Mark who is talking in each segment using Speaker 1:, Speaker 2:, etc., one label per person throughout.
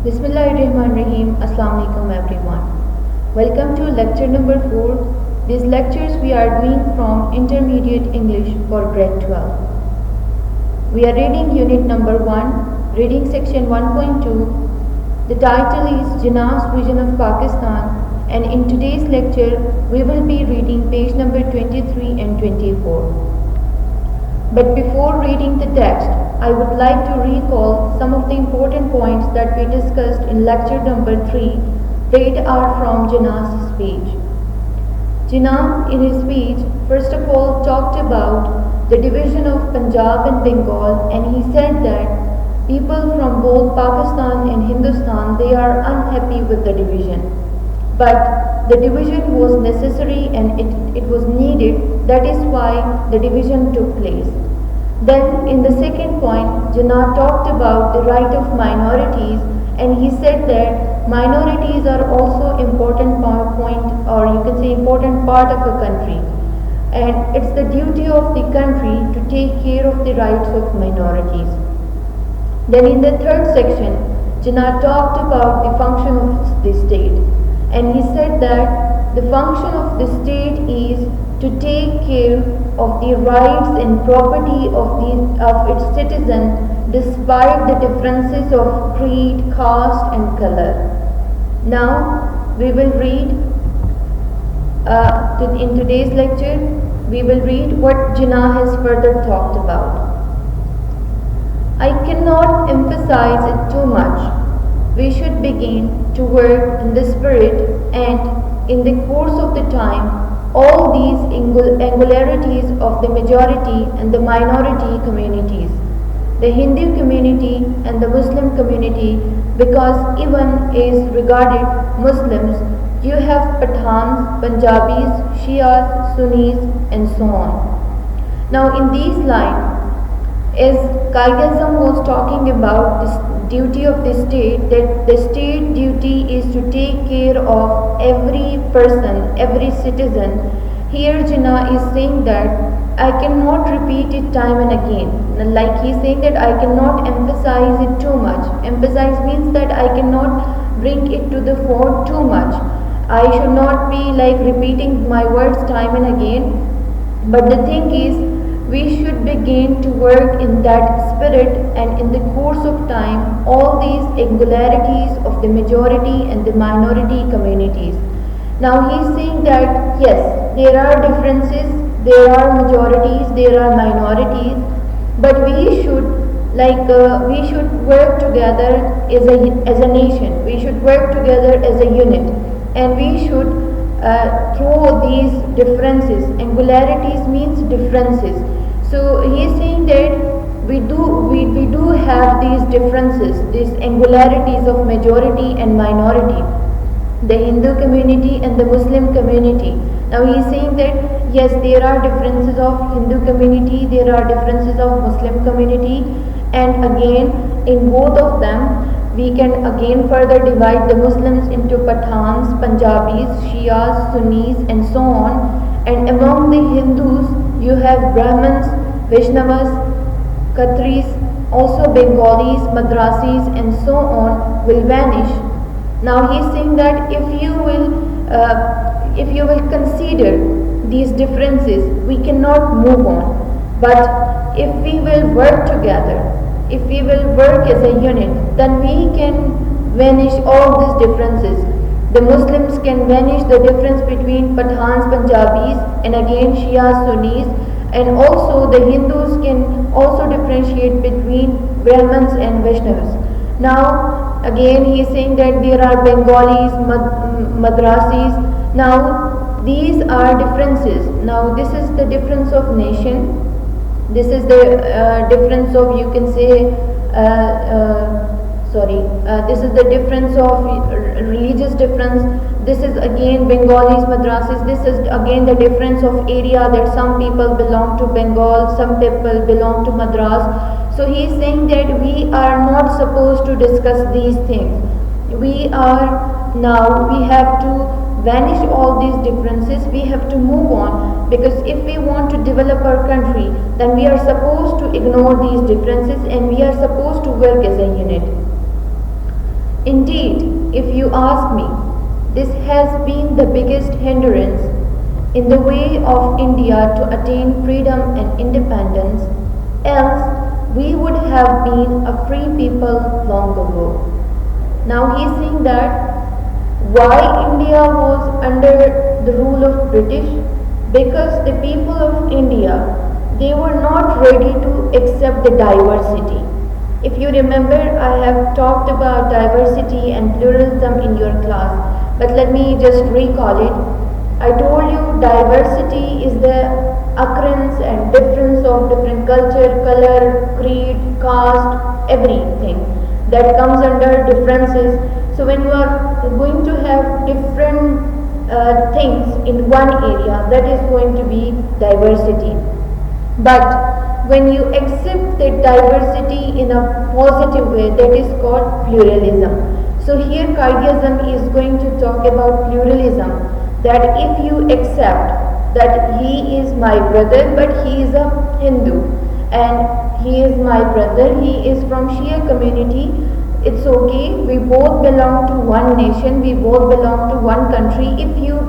Speaker 1: Bismillahirrahmanirrahim. Assalamu alaikum everyone. Welcome to lecture number 4. These lectures we are doing from Intermediate English for grade 12. We are reading unit number 1, reading section 1.2. The title is Jinnah's Vision of Pakistan, and in today's lecture we will be reading page number 23 and 24. But before reading the text, I would like to recall some of the important points that we discussed in lecture number 3. They are from Jinnah's speech. Jinnah, in his speech, first of all talked about the division of Punjab and Bengal, and he said that people from both Pakistan and Hindustan, they are unhappy with the division. But the division was necessary and it was needed. That is why the division took place. Then in the second point, Jinnah talked about the right of minorities, and he said that minorities are also important point, or you can say important part of a country. And it's the duty of the country to take care of the rights of minorities. Then in the third section, Jinnah talked about the function of the state. And he said that the function of the state is to take care of the rights and property of its citizens despite the differences of creed, caste and color. Now we will read in today's lecture we will read what Jinnah has further talked about. I cannot emphasize it too much. We should begin to work in the spirit, and in the course of the time all these angularities of the majority and the minority communities, the Hindu community and the Muslim community, because even is regarded Muslims, you have Pathans, Punjabis, Shias, Sunnis and so on. Now in these lines, as Qaid-e-Azam was talking about this duty of the state, that the state duty is to take care of every person, every citizen. Here Jinnah is saying that I cannot repeat it time and again. Like he's saying that I cannot emphasize it too much. Emphasize means that I cannot bring it to the fore too much. I should not be like repeating my words time and again. But the thing is, we should begin to work in that spirit, and in the course of time all these angularities of the majority and the minority communities. Now he is saying that yes, there are differences, there are majorities, there are minorities, but we should work together as a nation. We should work together as a unit, and we should through these differences. Angularities means differences. So he is saying that we do have these differences, these angularities of majority and minority, the Hindu community and the Muslim community. Now he is saying that yes, there are differences of Hindu community, there are differences of Muslim community, and again in both of them we can again further divide the Muslims into Pathans, Punjabis, Shias, Sunnis and so on. And among the Hindus you have Brahmins, Vaishnavas, Khatris, also Bengalis, Madrasis and so on will vanish. Now he is saying that if you will consider these differences, we cannot move on. But if we will work together, if we will work as a unit, then we can vanish all these differences. The Muslims can vanish the difference between Pathans, Punjabis and again Shias, Sunnis, and also the Hindus can also differentiate between Brahmins and Vaishnavas. Now again he is saying that there are Bengalis, Madrasis. Now these are differences. Now this is the difference of nation. This is the difference of, you can say, this is the difference of religious difference. This is again Bengalis, Madrasis. This is again the difference of area, that some people belong to Bengal, some people belong to Madras. So he is saying that we are not supposed to discuss these things. We have to vanish all these differences. We have to move on, because if we want to develop our country, then we are supposed to ignore these differences and we are supposed to work as a unit. Indeed, if you ask me, this has been the biggest hindrance in the way of India to attain freedom and independence, else we would have been a free people long ago. Now he is saying that why India was under the rule of British? Because the people of India, they were not ready to accept the diversity. If you remember, I have talked about diversity and pluralism in your class, but let me just recall it. I told you diversity is the occurrence and difference of different culture, color, creed, caste, everything that comes under differences. So when you are going to have different things in one area, that is going to be diversity. But when you accept that diversity in a positive way, that is called pluralism. So here Kaidyism is going to talk about pluralism, that if you accept that he is my brother but he is a Hindu, and he is my brother, he is from Shia community, it's okay, we both belong to one nation, we both belong to one country. If you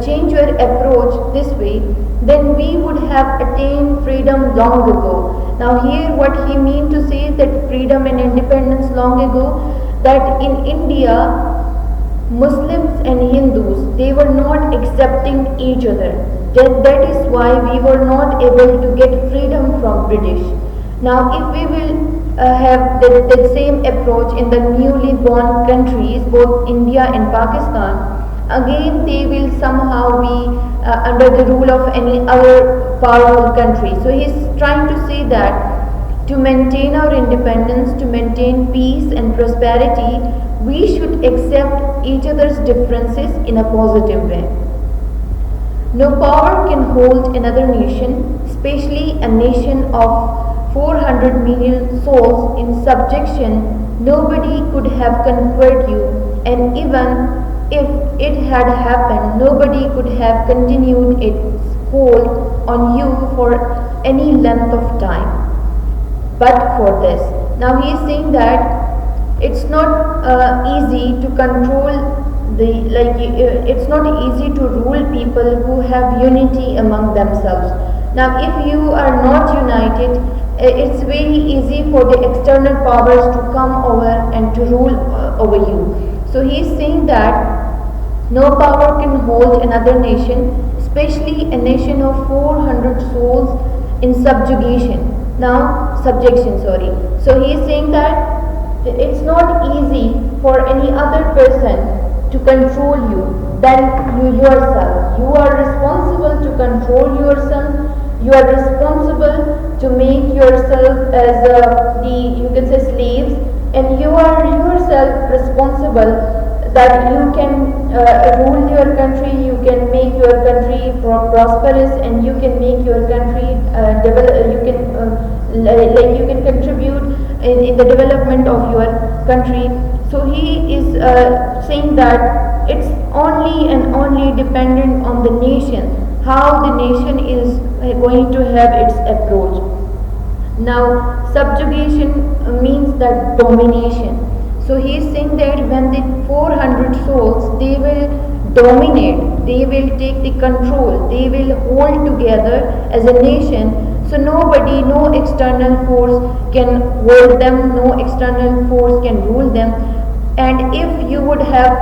Speaker 1: change your approach this way, then we would have attained freedom long ago. Now here what he mean to say that freedom and independence long ago, that in India Muslims and Hindus, they were not accepting each other. That is why we were not able to get freedom from British. Now if we will have the same approach in the newly born countries, both India and Pakistan, again they will somehow be under the rule of any other powerful country. So he is trying to say that to maintain our independence, to maintain peace and prosperity, we should accept each other's differences in a positive way. No power can hold another nation, especially a nation of 400 million souls in subjection. Nobody could have conquered you, and even if it had happened, nobody could have continued its hold on you for any length of time. But for this, now he is saying that it's not easy to control it's not easy to rule people who have unity among themselves. Now if you are not united, it's very easy for the external powers to come over and to rule over you. So he is saying that no power can hold another nation, especially a nation of 400 souls in subjugation. Now subjection, sorry. So he is saying that it's not easy for any other person to control you than you yourself. You are responsible to control yourself. You are responsible to make yourself as you can say slaves, and you are yourself responsible that you can rule your country, you can make your country prosperous, and you can make your country develop. You can contribute in the development of your country. So he is saying that it's only and only dependent on the nation, how the nation is going to have its approach. Now subjugation means that domination. So he is saying that when the 400 souls, they will dominate, they will take the control, they will hold together as a nation. So nobody, no external force can hold them, no external force can rule them. And if you would have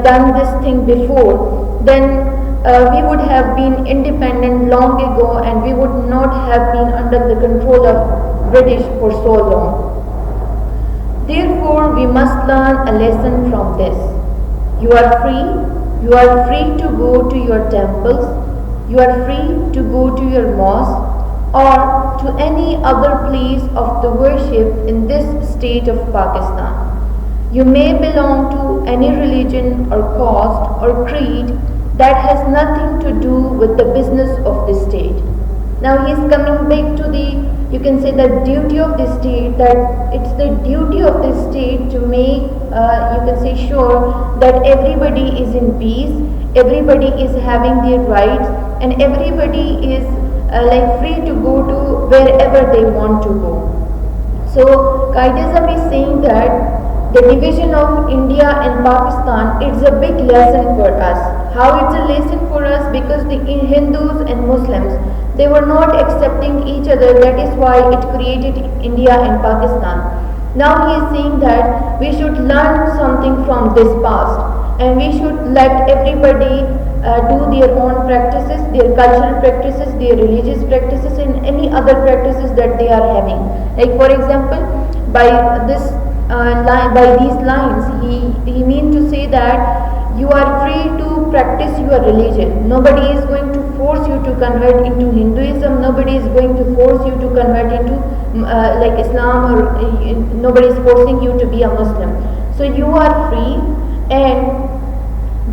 Speaker 1: done this thing before, then we would have been independent long ago, and we would not have been under the control of British for so long. Therefore, we must learn a lesson from this. You are free. You are free to go to your temples. You are free to go to your mosque or to any other place of the worship in this state of Pakistan. You may belong to any religion or caste or creed that has nothing to do with the business of the state. Now he is coming back to the, you can say, the duty of the state, that it's the duty of the state to make, you can say, sure that everybody is in peace, everybody is having their rights, and everybody is free to go to wherever they want to go. So Kaidyism is saying that the division of India and Pakistan, it's a big lesson for us. How it's a lesson for us? Because the Hindus and Muslims, they were not accepting each other. That is why it created India and Pakistan. Now he is saying that we should learn something from this past, and we should let everybody do their own practices, their cultural practices, their religious practices, and any other practices that they are having. Like for example, by this by these lines, he means to say that you are free to practice your religion. Nobody is going to force you to convert into Hinduism. Nobody is going to force you to convert into like Islam, or nobody is forcing you to be a Muslim. So you are free, and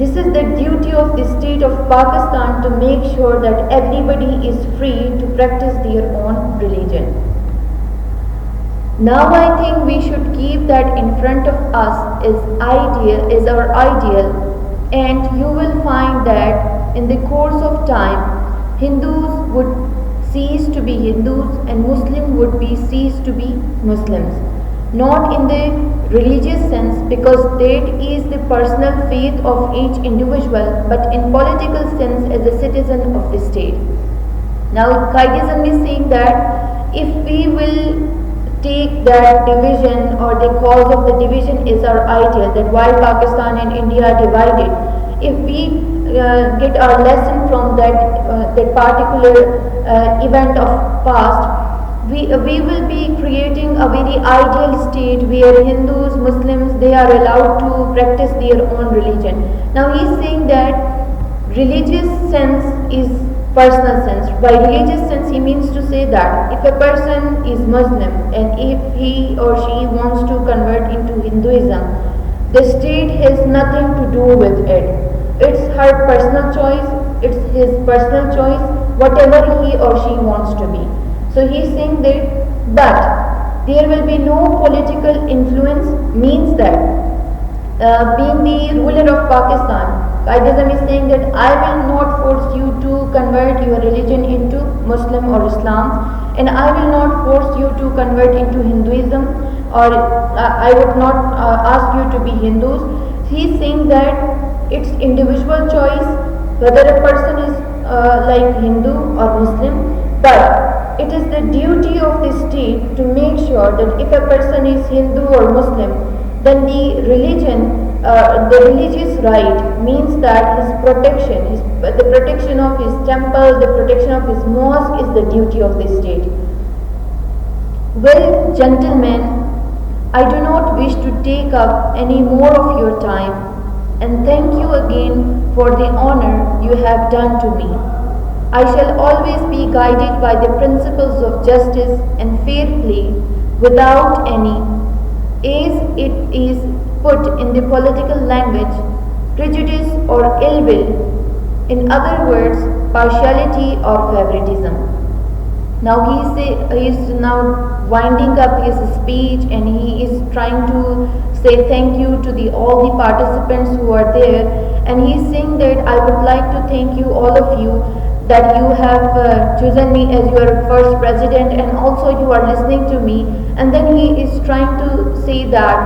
Speaker 1: this is the duty of the state of Pakistan to make sure that everybody is free to practice their own religion. Now I think we should keep that in front of us is our ideal, and you will find that in the course of time Hindus would cease to be Hindus and Muslim would be cease to be Muslims. Not in the religious sense, because that is the personal faith of each individual, but in political sense as a citizen of the state. Now Qaidism is saying that if we will take that division, or the cause of the division is our ideal, that why Pakistan and India are divided, if we get our lesson from that particular event of past, we will be creating a very ideal state where Hindus, Muslims, they are allowed to practice their own religion. Now he is saying that religious sense is personal sense. By religious sense, he means to say that if a person is Muslim and if he or she wants to convert into Hinduism, the state has nothing to do with it. It's her personal choice, it's his personal choice, whatever he or she wants to be. So he is saying that, but there will be no political influence, means that being the ruler of Pakistan, Qaidism is saying that I will not force you to convert your religion into Muslim or Islam, and I will not force you to convert into Hinduism, or I would not ask you to be Hindus. He is saying that it's individual choice whether a person is like Hindu or Muslim, but it is the duty of the state to make sure that if a person is Hindu or Muslim, then the religion, the religious right means that his protection, the protection of his temple, the protection of his mosque is the duty of the state. Well, gentlemen, I do not wish to take up any more of your time, and thank you again for the honor you have done to me. I shall always be guided by the principles of justice and fair play without any, as it is put in the political language, prejudice or ill will, in other words, partiality or favoritism. Now he is now winding up his speech, and he is trying to say thank you to all the participants who are there, and he is saying that I would like to thank you, all of you, that you have chosen me as your first president, and also you are listening to me. And then he is trying to say that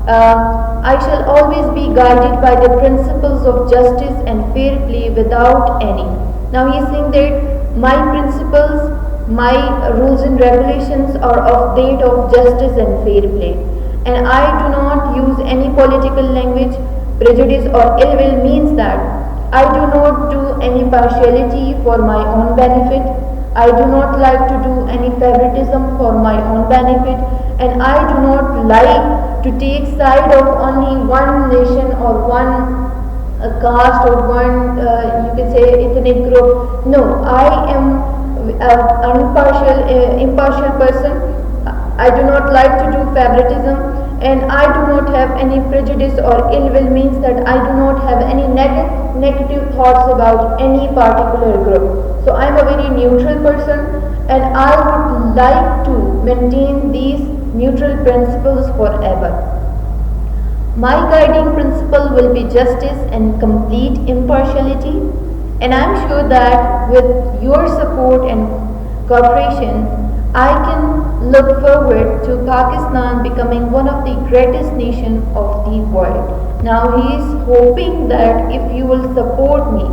Speaker 1: I shall always be guided by the principles of justice and fair play without any. Now he is saying that my principles, my rules and regulations are of that of justice and fair play, and I do not use any political language. Prejudice or ill will means that I do not do any partiality for my own benefit. I do not like to do any favoritism for my own benefit, and I do not like to take side of only one nation or one caste or one you can say ethnic group. No, I am an impartial person. I do not like to do favoritism, and I do not have any prejudice or ill will, means that I do not have any negative thoughts about any particular group. So I am a very neutral person, and I would like to maintain these neutral principles forever. My guiding principle will be justice and complete impartiality, and I am sure that with your support and cooperation, I can look forward to Pakistan becoming one of the greatest nations of the world. Now he is hoping that if you will support me,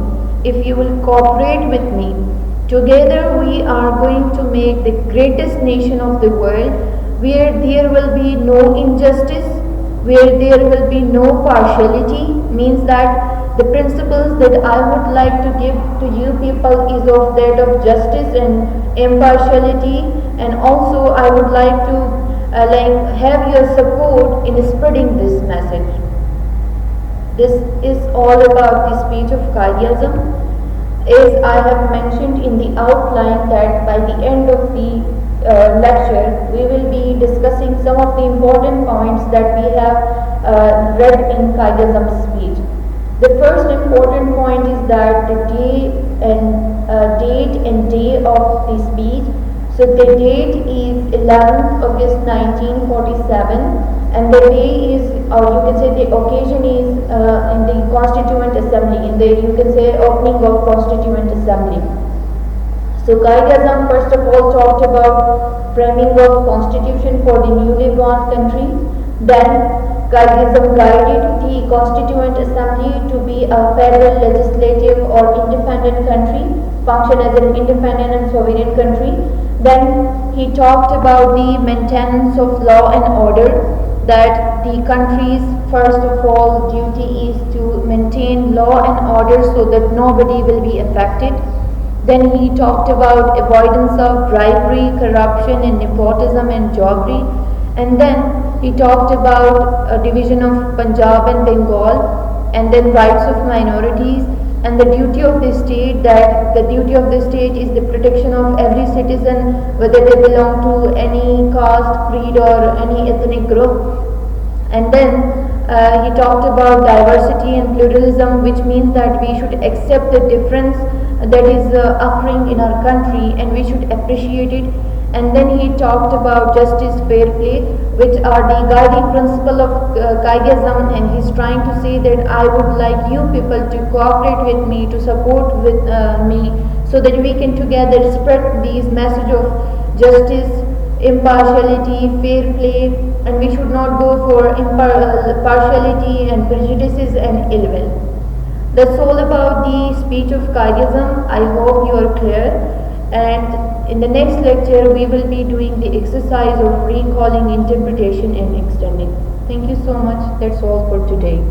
Speaker 1: if you will cooperate with me, together we are going to make the greatest nation of the world where there will be no injustice, where there will be no partiality, means that the principles that I would like to give to you people is of that of justice and impartiality, and also I would like to have your support in spreading this message. This is all about the speech of Qaid-e-Azam. As I have mentioned in the outline that by the end of the lecture we will be discussing some of the important points that we have read in Qaid-e-Azam's speech. The first important point is that the date and day of the speech. So the date is 11th August 1947, and the day is, or you can say the occasion is in the Constituent Assembly, in the, you can say, opening of Constituent Assembly. So Qaid-e-Azam first of all talked about framing of constitution for the newly born country. Then Qaid-e-Azam guided the Constituent Assembly to be a federal, legislative or independent country, function as an independent and sovereign country. Then he talked about the maintenance of law and order, that the country's first of all duty is to maintain law and order so that nobody will be affected. Then he talked about avoidance of bribery, corruption and nepotism and jobbery. And then he talked about a division of Punjab and Bengal, and then rights of minorities and the duty of the state, that the duty of the state is the protection of every citizen, whether they belong to any caste, creed or any ethnic group. And then he talked about diversity and pluralism, which means that we should accept the difference that is occurring in our country and we should appreciate it. And then he talked about justice, fair play, which are the guiding principle of Qaid-e-Azam, and he's trying to say that I would like you people to cooperate with me, to support with me, so that we can together spread these message of justice, impartiality, fair play, and we should not go for partiality and prejudices and ill will. That's all about the speech of Qaid-e-Azam. I hope you are clear. And in the next lecture we will be doing the exercise of recalling, interpretation and extending. Thank you so much. That's all for today.